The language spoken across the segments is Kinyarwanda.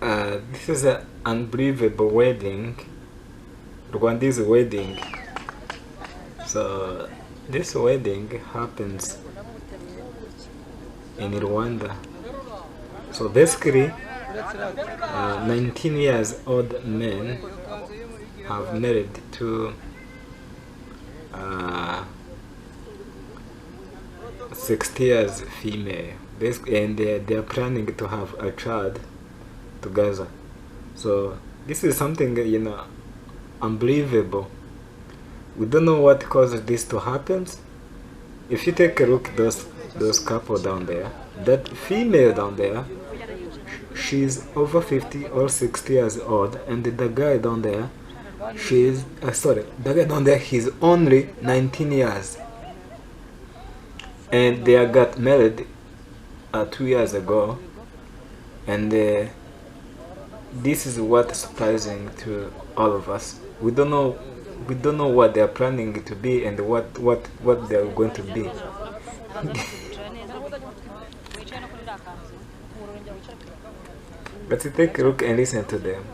This is an unbelievable wedding, Rwandese wedding. So this wedding happens in Rwanda. So basically, 19 years old men have married to 60 years female, and they are planning to have a child together. So this is something, unbelievable. We don't know what causes this to happen. If you take a look at those couple down there, that female down there, she's over 50 or 60 years old, and the guy down there, the guy down there, he's only 19 years, and they got married 2 years ago, and this is what's surprising to all of us. We don't know what they're planning to be and what they're going to be. Let's take a look and listen to them.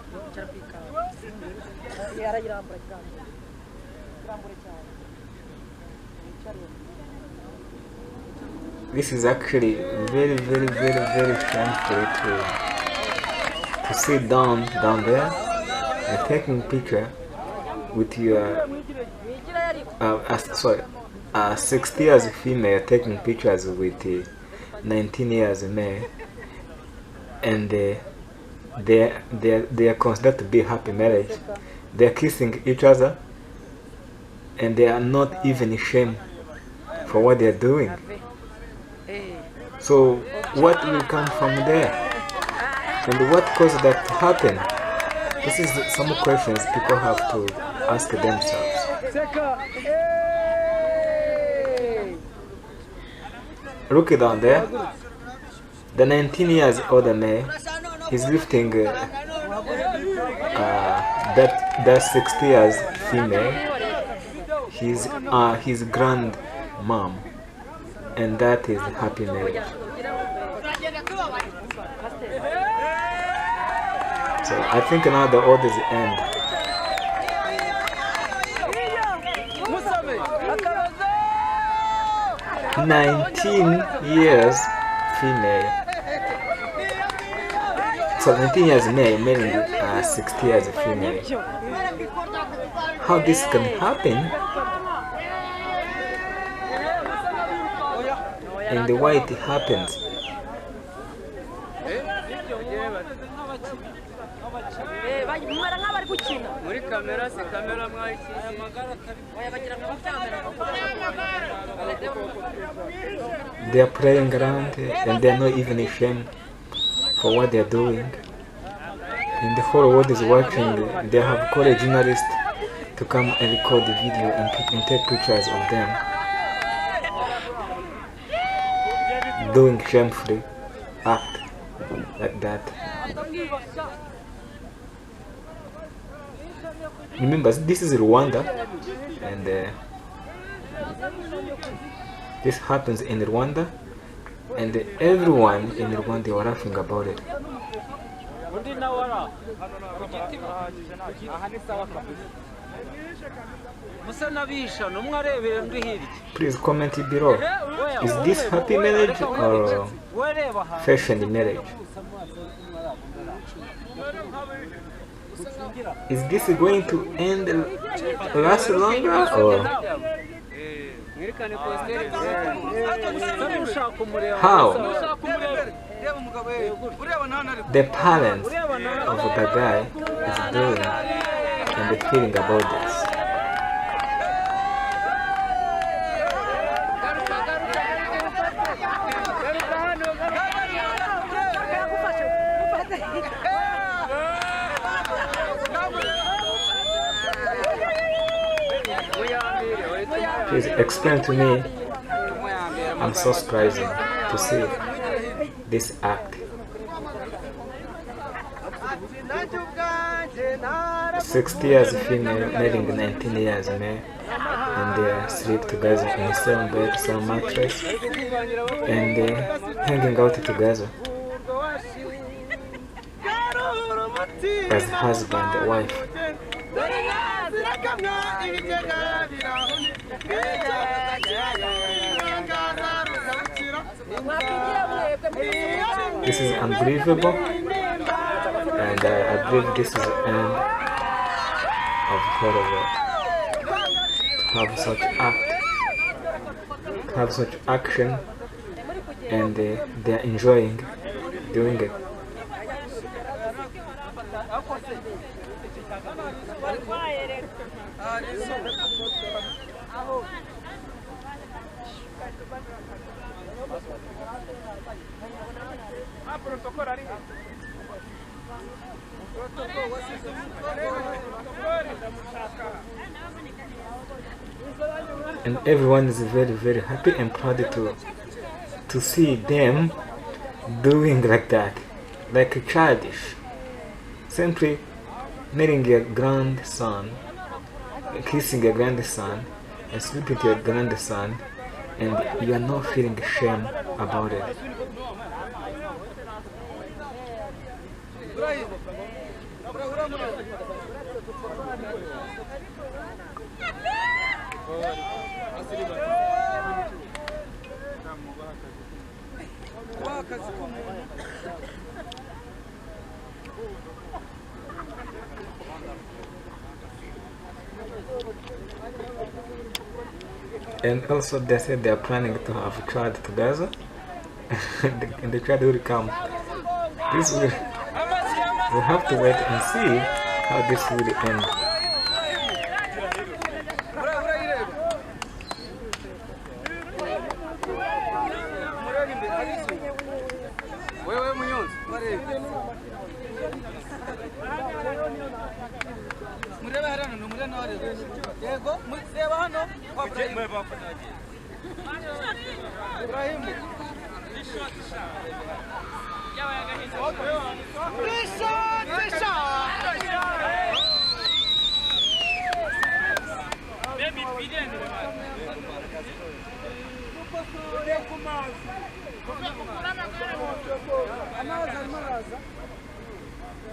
This is actually very, very, very, very shameful to sit down there and taking picture with your 60 years female taking pictures with 19 years male, and they are considered to be happy marriage. They are kissing each other, and they are not even ashamed for what they are doing. So what will come from there, and what caused that to happen? This is some questions people have to ask themselves. Look down there. The 19 years old man, he's lifting that 60 years female, his grandmom, and that is happy marriage. So I think now the orders end. "19 years female." So 19 years male marrying 60 years female. How this can happen, and why it happens? They are playing around and they are not even ashamed for what they are doing. And the whole world is watching. They have called a journalist to come and record the video and take pictures of them doing shamefully act like that. Remember, this is Rwanda, and this happens in Rwanda, and everyone in Rwanda were laughing about it. Please comment below. Is this happy marriage or fashion marriage? Is this going to last longer, or how? The parents of the guy is doing and feeling about this. Please explain to me. I'm so surprised to see this act. 60 years female marrying 19 years male, and they sleep together in the same bed, same mattress, and hanging out together. as husband and wife. This is unbelievable, and I believe this is the end of horror. Have such action, and they are enjoying doing it. And everyone is very, very happy and proud to see them doing like that, like childish. Simply meeting a grandson, kissing a grandson, and sleeping with your grandson, and you are not feeling shame about it. And also they said they are planning to have a child together and the child will come. This will, we'll have to wait and see how this will end.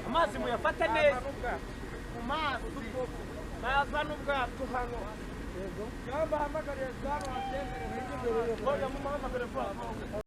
Amazi muyafata neza amazi baza n'ubwato hano yego yamba hamagariye zaba agendere